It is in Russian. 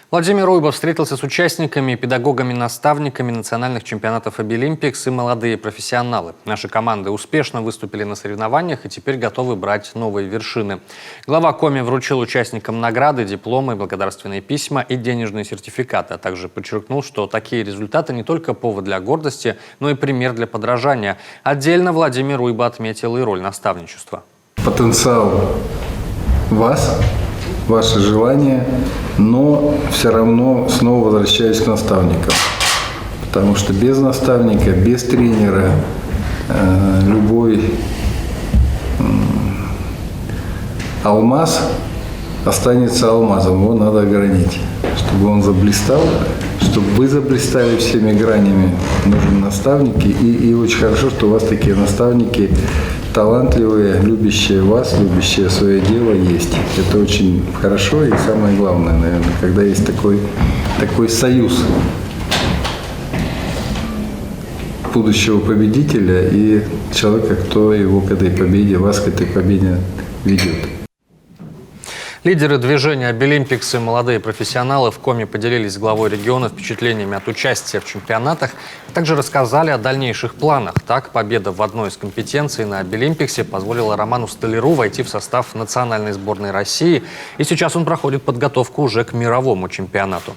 Владимир Уйбов встретился с участниками и педагогами-наставниками национальных чемпионатов Обилимпикс и молодые профессионалы. Наши команды успешно выступили на соревнованиях и теперь готовы брать новые вершины. Глава Коми вручил участникам награды, дипломы, благодарственные письма и денежные сертификаты, а также подчеркнул, что такие результаты не только повод для гордости, но и пример для подражания. Отдельно Владимир Уйбов отметил и роль наставничества. Потенциал вас, ваше желание, но все равно снова возвращаюсь к наставникам. Потому что без наставника, без тренера любой алмаз останется алмазом. Его надо огранить. Чтобы он заблистал, чтобы вы заблистали всеми гранями, нужны наставники. И очень хорошо, что у вас такие наставники талантливые, любящие вас, любящие свое дело есть. Это очень хорошо и самое главное, наверное, когда есть такой союз будущего победителя и человека, кто его к этой победе, вас к этой победе ведет. Лидеры движения Обилимпикс и молодые профессионалы в Коми поделились с главой региона впечатлениями от участия в чемпионатах, а также рассказали о дальнейших планах. Так, победа в одной из компетенций на Обилимпиксе позволила Роману Столяру войти в состав национальной сборной России, и сейчас он проходит подготовку уже к мировому чемпионату.